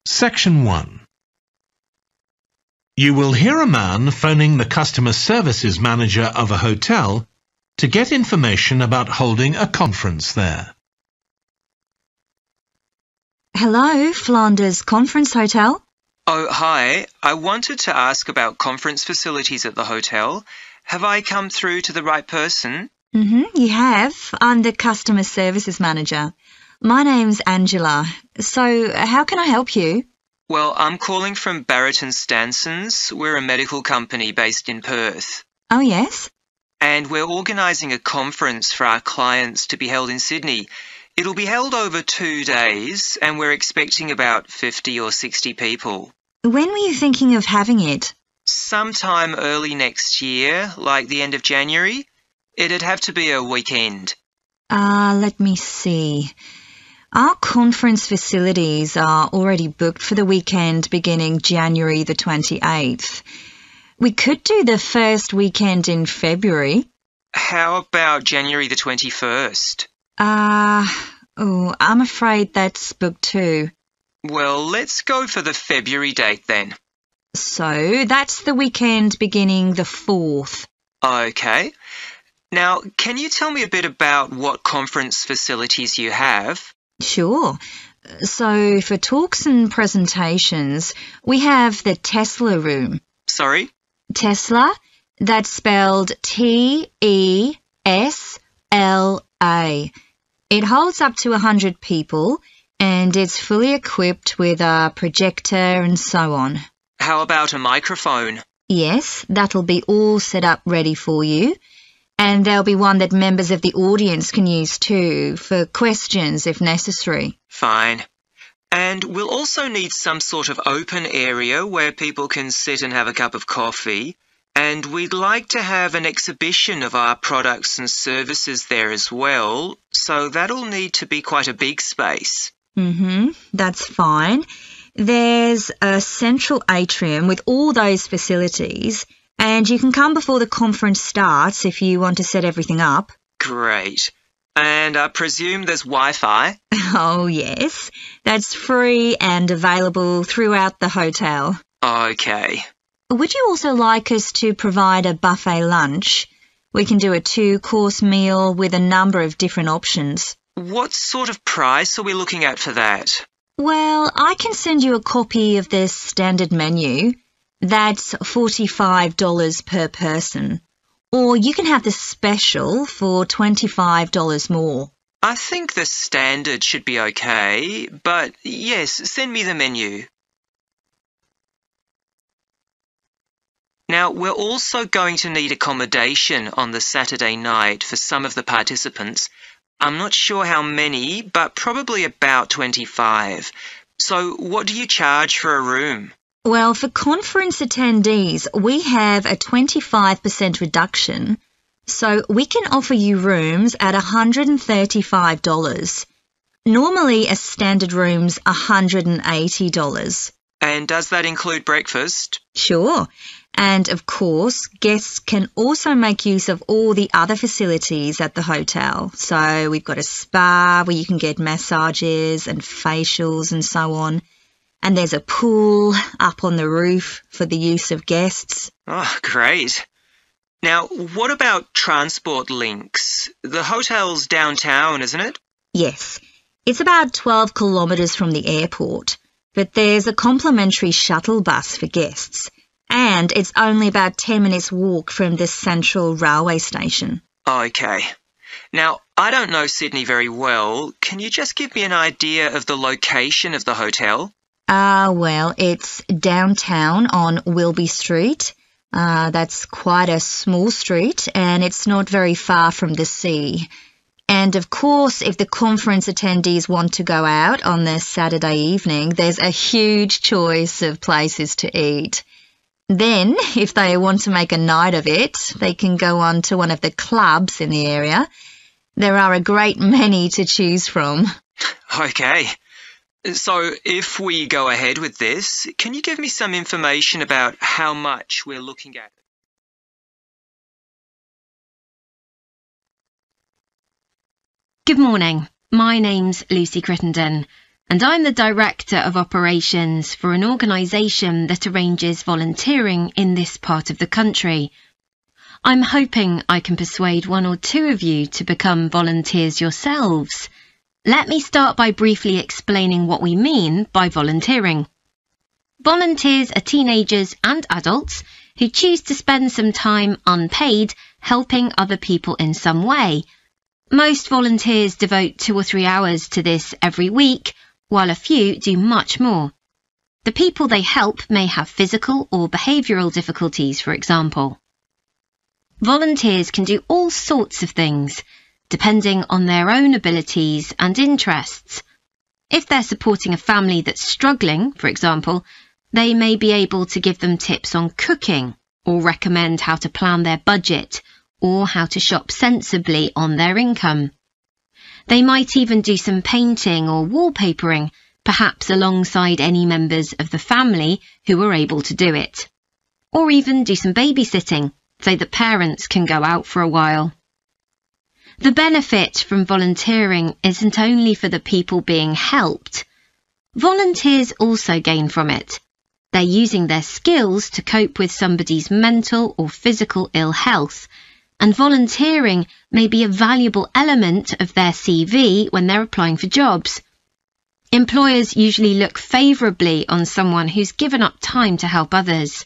Section 1. You will hear a man phoning the customer services manager of a hotel to get information about holding a conference there. Hello, Flanders Conference Hotel. Oh, hi. I wanted to ask about conference facilities at the hotel. Have I come through to the right person? You have. I'm the customer services manager. My name's Angela. So, how can I help you? Well, I'm calling from Barrett and Stansons. We're a medical company based in Perth. Oh, yes? And we're organising a conference for our clients to be held in Sydney. It'll be held over 2 days, and we're expecting about 50 or 60 people. When were you thinking of having it? Sometime early next year, like the end of January. It'd have to be a weekend. Let me see. Our conference facilities are already booked for the weekend beginning January the 28th. We could do the first weekend in February. How about January the 21st? I'm afraid that's booked too. Well, let's go for the February date then. So, that's the weekend beginning the 4th. Okay. Now, can you tell me a bit about what conference facilities you have? Sure. So, for talks and presentations, we have the Tesla room. Sorry? Tesla, that's spelled T-E-S-L-A. It holds up to 100 people, and it's fully equipped with a projector and so on. How about a microphone? Yes, that'll be all set up ready for you. And there'll be one that members of the audience can use too, for questions if necessary. Fine. And we'll also need some sort of open area where people can sit and have a cup of coffee. And we'd like to have an exhibition of our products and services there as well, so that'll need to be quite a big space. That's fine. There's a central atrium with all those facilities, and you can come before the conference starts if you want to set everything up. Great. And I presume there's Wi-Fi? Oh, yes. That's free and available throughout the hotel. Okay. Would you also like us to provide a buffet lunch? We can do a 2-course meal with a number of different options. What sort of price are we looking at for that? Well, I can send you a copy of the standard menu. That's $45 per person. Or you can have the special for $25 more. I think the standard should be okay, but yes, send me the menu. Now, we're also going to need accommodation on the Saturday night for some of the participants. I'm not sure how many, but probably about 25. So what do you charge for a room? Well, for conference attendees, we have a 25% reduction, so we can offer you rooms at $135. Normally, a standard room's $180. And does that include breakfast? Sure. And, of course, guests can also make use of all the other facilities at the hotel. So we've got a spa where you can get massages and facials and so on. And there's a pool up on the roof for the use of guests. Oh, great. Now, what about transport links? The hotel's downtown, isn't it? Yes. It's about 12 kilometres from the airport, but there's a complimentary shuttle bus for guests. And it's only about 10 minutes walk from the central railway station. Okay. Now, I don't know Sydney very well. Can you just give me an idea of the location of the hotel? Well, it's downtown on Wilby Street. That's quite a small street, and it's not very far from the sea. And, of course, if the conference attendees want to go out on the Saturday evening, there's a huge choice of places to eat. Then, if they want to make a night of it, they can go on to one of the clubs in the area. There are a great many to choose from. Okay. So, if we go ahead with this, can you give me some information about how much we're looking at? Good morning. My name's Lucy Crittenden. and I'm the Director of Operations for an organisation that arranges volunteering in this part of the country. I'm hoping I can persuade one or two of you to become volunteers yourselves. Let me start by briefly explaining what we mean by volunteering. Volunteers are teenagers and adults who choose to spend some time unpaid helping other people in some way. Most volunteers devote 2 or 3 hours to this every week, while a few do much more. The people they help may have physical or behavioural difficulties, for example. Volunteers can do all sorts of things, depending on their own abilities and interests. If they're supporting a family that's struggling, for example, they may be able to give them tips on cooking, or recommend how to plan their budget, or how to shop sensibly on their income. They might even do some painting or wallpapering, perhaps alongside any members of the family who are able to do it. Or even do some babysitting, so that parents can go out for a while. The benefit from volunteering isn't only for the people being helped. Volunteers also gain from it. They're using their skills to cope with somebody's mental or physical ill health, and volunteering may be a valuable element of their CV when they're applying for jobs. Employers usually look favourably on someone who's given up time to help others.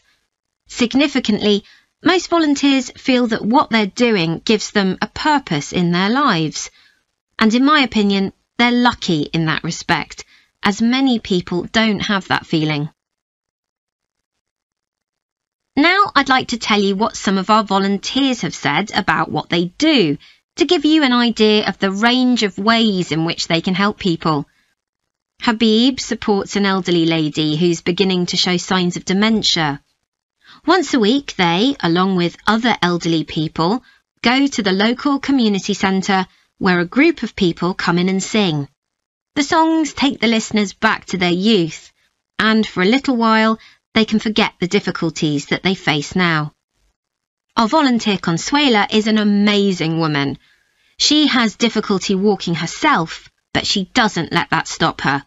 Significantly, most volunteers feel that what they're doing gives them a purpose in their lives. And in my opinion, they're lucky in that respect, as many people don't have that feeling. Now I'd like to tell you what some of our volunteers have said about what they do, to give you an idea of the range of ways in which they can help people. Habib supports an elderly lady who's beginning to show signs of dementia. Once a week they, along with other elderly people, go to the local community centre where a group of people come in and sing. The songs take the listeners back to their youth, and for a little while they can forget the difficulties that they face now. Our volunteer Consuela is an amazing woman. She has difficulty walking herself, but she doesn't let that stop her.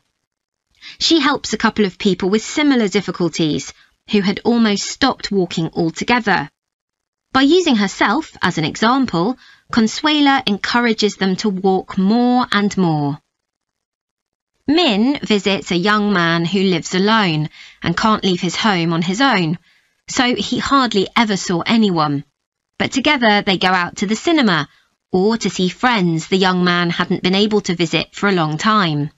She helps a couple of people with similar difficulties who had almost stopped walking altogether. By using herself as an example, Consuela encourages them to walk more and more. Min visits a young man who lives alone and can't leave his home on his own, so he hardly ever saw anyone. But together they go out to the cinema or to see friends the young man hadn't been able to visit for a long time.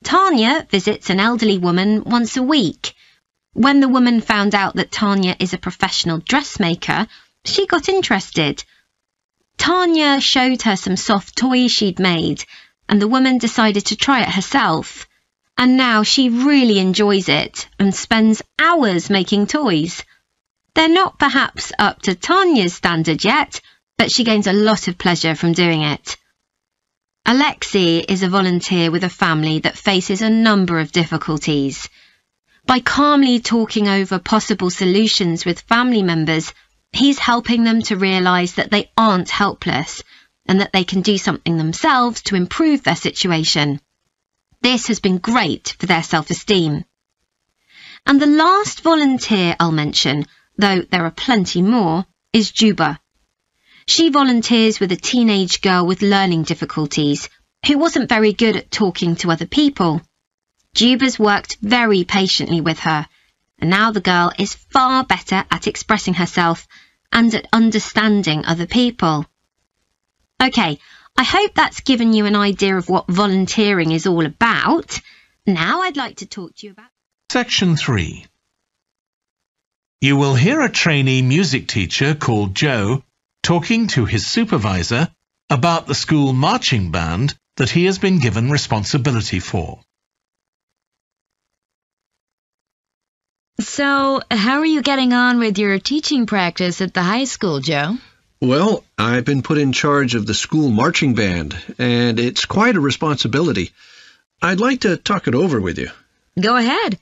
Tanya visits an elderly woman once a week. When the woman found out that Tanya is a professional dressmaker, she got interested. Tanya showed her some soft toys she'd made, and the woman decided to try it herself. And now she really enjoys it and spends hours making toys. They're not perhaps up to Tanya's standard yet, but she gains a lot of pleasure from doing it. Alexi is a volunteer with a family that faces a number of difficulties. By calmly talking over possible solutions with family members, he's helping them to realise that they aren't helpless and that they can do something themselves to improve their situation. This has been great for their self-esteem. And the last volunteer I'll mention, though there are plenty more, is Juba. She volunteers with a teenage girl with learning difficulties who wasn't very good at talking to other people. Juba's worked very patiently with her, and now the girl is far better at expressing herself and at understanding other people. Okay, I hope that's given you an idea of what volunteering is all about. Now I'd like to talk to you about... Section 3. You will hear a trainee music teacher called Joe talking to his supervisor about the school marching band that he has been given responsibility for. So, how are you getting on with your teaching practice at the high school, Joe? Well, I've been put in charge of the school marching band, and it's quite a responsibility. I'd like to talk it over with you. Go ahead.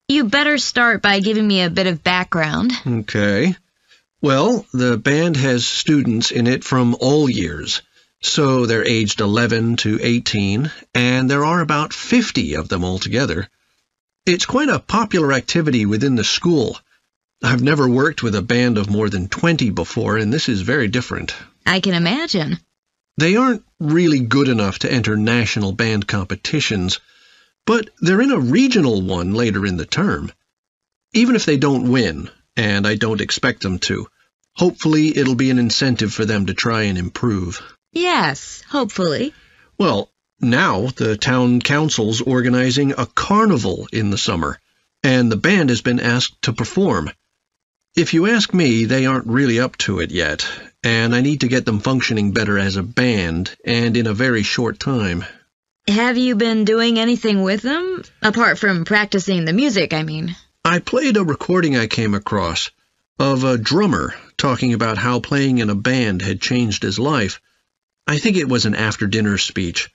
You better start by giving me a bit of background. Okay. Well, the band has students in it from all years. So they're aged 11 to 18, and there are about 50 of them altogether. It's quite a popular activity within the school. I've never worked with a band of more than 20 before, and this is very different. I can imagine. They aren't really good enough to enter national band competitions, but they're in a regional one later in the term. Even if they don't win, and I don't expect them to, hopefully it'll be an incentive for them to try and improve. Yes, hopefully. Well, now the town council's organizing a carnival in the summer, and the band has been asked to perform. If you ask me, they aren't really up to it yet, and I need to get them functioning better as a band, and in a very short time. Have you been doing anything with them? Apart from practicing the music, I mean. I played a recording I came across of a drummer talking about how playing in a band had changed his life. I think it was an after-dinner speech.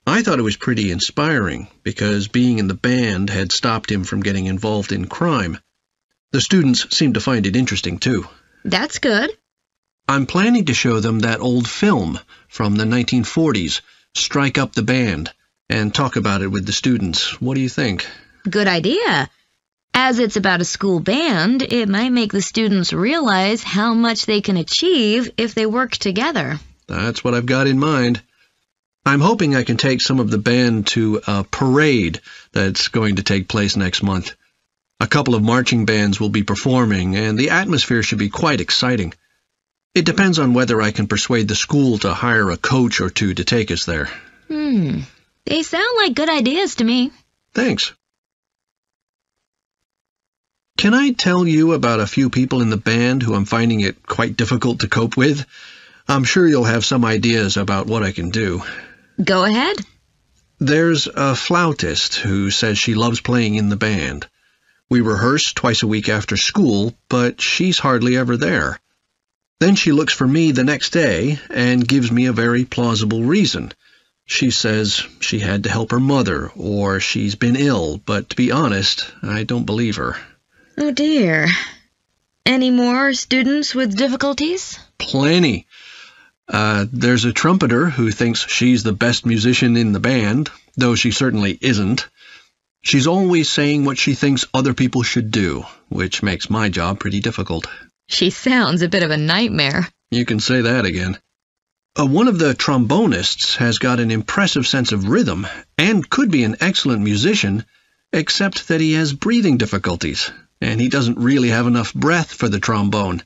I thought it was pretty inspiring, because being in the band had stopped him from getting involved in crime. The students seemed to find it interesting, too. That's good. I'm planning to show them that old film from the 1940s, Strike Up the Band, and talk about it with the students. What do you think? Good idea. As it's about a school band, it might make the students realize how much they can achieve if they work together. That's what I've got in mind. I'm hoping I can take some of the band to a parade that's going to take place next month. A couple of marching bands will be performing, and the atmosphere should be quite exciting. It depends on whether I can persuade the school to hire a coach or two to take us there. They sound like good ideas to me. Thanks. Can I tell you about a few people in the band who I'm finding it quite difficult to cope with? I'm sure you'll have some ideas about what I can do. Go ahead. There's a flautist who says she loves playing in the band. We rehearse twice a week after school, but she's hardly ever there. Then she looks for me the next day and gives me a very plausible reason. She says she had to help her mother, or she's been ill, but to be honest, I don't believe her. Oh dear. Any more students with difficulties? Plenty. There's a trumpeter who thinks she's the best musician in the band, though she certainly isn't. She's always saying what she thinks other people should do, which makes my job pretty difficult. She sounds a bit of a nightmare. You can say that again. One of the trombonists has got an impressive sense of rhythm and could be an excellent musician, except that he has breathing difficulties, and he doesn't really have enough breath for the trombone.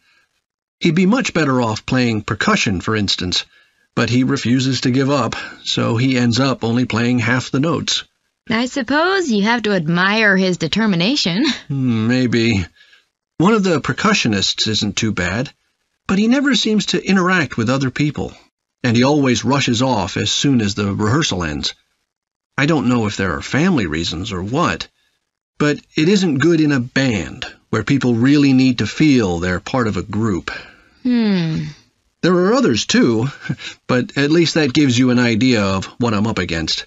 He'd be much better off playing percussion, for instance, but he refuses to give up, so he ends up only playing half the notes. I suppose you have to admire his determination. Maybe. One of the percussionists isn't too bad, but he never seems to interact with other people, and he always rushes off as soon as the rehearsal ends. I don't know if there are family reasons or what, but it isn't good in a band, where people really need to feel they're part of a group. There are others, too, but at least that gives you an idea of what I'm up against.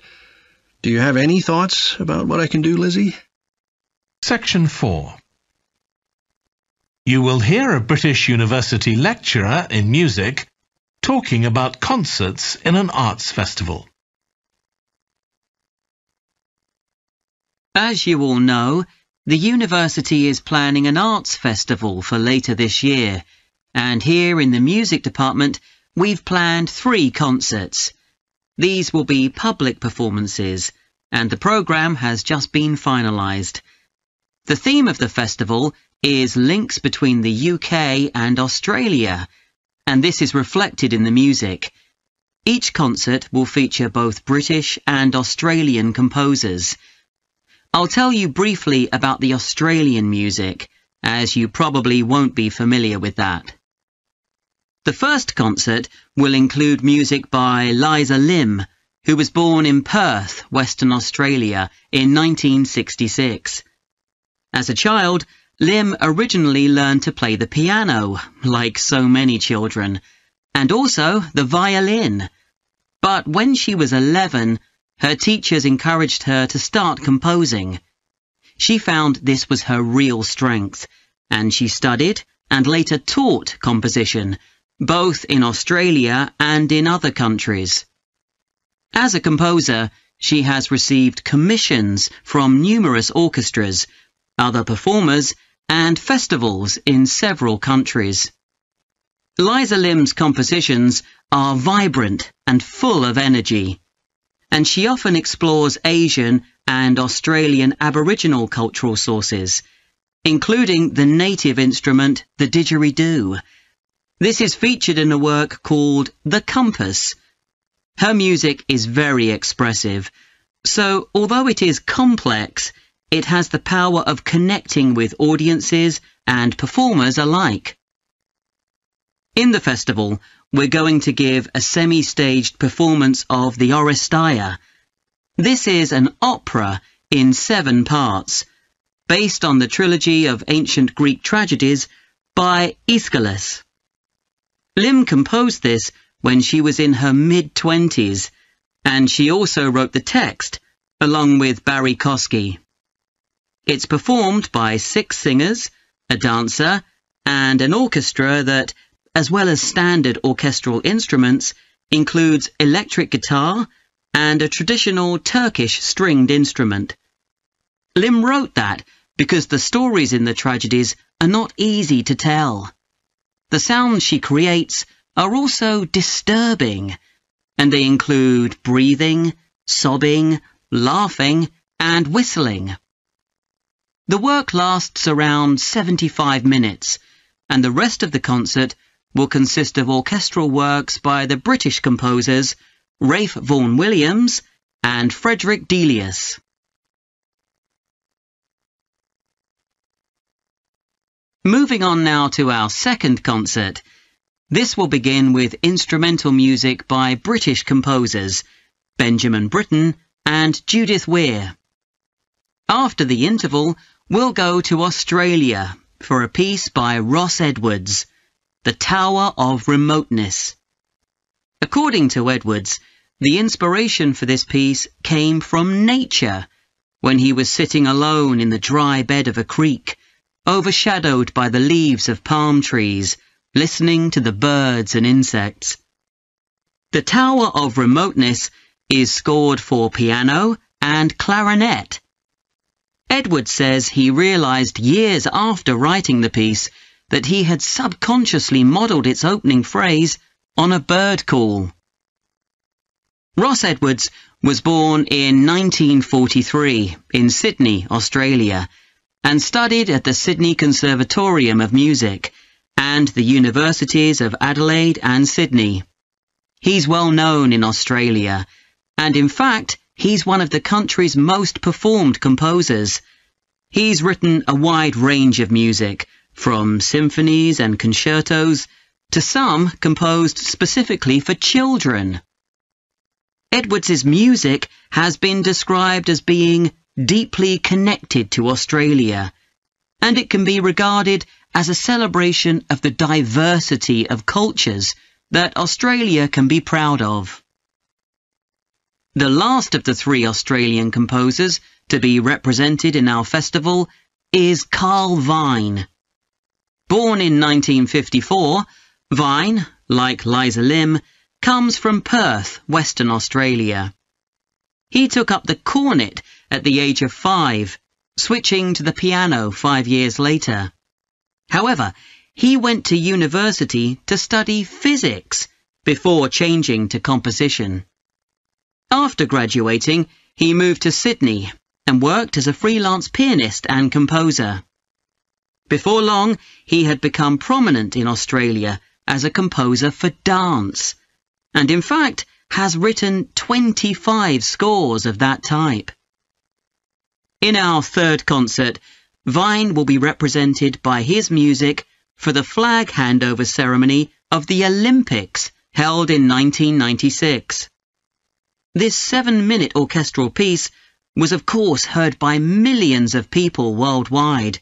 Do you have any thoughts about what I can do, Lizzie? Section 4. You will hear a British University lecturer in music talking about concerts in an arts festival. As you all know, the university is planning an arts festival for later this year, and here in the music department we've planned 3 concerts. These will be public performances, and the programme has just been finalised. The theme of the festival is links between the UK and Australia, and this is reflected in the music. Each concert will feature both British and Australian composers. I'll tell you briefly about the Australian music, as you probably won't be familiar with that. The first concert will include music by Liza Lim, who was born in Perth, Western Australia, in 1966. As a child, Lim originally learned to play the piano, like so many children, and also the violin. But when she was 11, her teachers encouraged her to start composing. She found this was her real strength, and she studied and later taught composition, both in Australia and in other countries. As a composer, she has received commissions from numerous orchestras, other performers, and festivals in several countries. Liza Lim's compositions are vibrant and full of energy, and she often explores Asian and Australian Aboriginal cultural sources, including the native instrument, the didgeridoo. This is featured in a work called The Compass. Her music is very expressive, so although it is complex, it has the power of connecting with audiences and performers alike. In the festival, we're going to give a semi-staged performance of the Oresteia. This is an opera in 7 parts, based on the trilogy of ancient Greek tragedies by Aeschylus. Lim composed this when she was in her mid-20s, and she also wrote the text, along with Barry Kosky. It's performed by 6 singers, a dancer, and an orchestra that, as well as standard orchestral instruments, includes electric guitar and a traditional Turkish stringed instrument. Lim wrote that because the stories in the tragedies are not easy to tell. The sounds she creates are also disturbing, and they include breathing, sobbing, laughing, and whistling. The work lasts around 75 minutes, and the rest of the concert will consist of orchestral works by the British composers Ralph Vaughan Williams and Frederick Delius. Moving on now to our second concert. This will begin with instrumental music by British composers Benjamin Britten and Judith Weir. After the interval, we'll go to Australia for a piece by Ross Edwards, The Tower of Remoteness. According to Edwards, the inspiration for this piece came from nature, when he was sitting alone in the dry bed of a creek, overshadowed by the leaves of palm trees, listening to the birds and insects. The Tower of Remoteness is scored for piano and clarinet. Edwards says he realized years after writing the piece that he had subconsciously modelled its opening phrase on a bird call. Ross Edwards was born in 1943 in Sydney, Australia, and studied at the Sydney Conservatorium of Music and the Universities of Adelaide and Sydney. He's well known in Australia, and in fact, he's one of the country's most performed composers. He's written a wide range of music, from symphonies and concertos to some composed specifically for children. Edwards's music has been described as being deeply connected to Australia, and it can be regarded as a celebration of the diversity of cultures that Australia can be proud of. The last of the 3 Australian composers to be represented in our festival is Carl Vine. Born in 1954, Vine, like Liza Lim, comes from Perth, Western Australia. He took up the cornet at the age of 5, switching to the piano 5 years later. However, he went to university to study physics before changing to composition. After graduating, he moved to Sydney and worked as a freelance pianist and composer. Before long, he had become prominent in Australia as a composer for dance, and in fact has written 25 scores of that type. In our third concert, Vine will be represented by his music for the flag handover ceremony of the Olympics held in 1996. This 7-minute orchestral piece was of course heard by millions of people worldwide,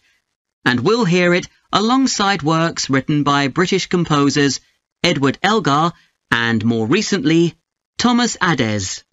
and we'll hear it alongside works written by British composers Edward Elgar and, more recently, Thomas Adès.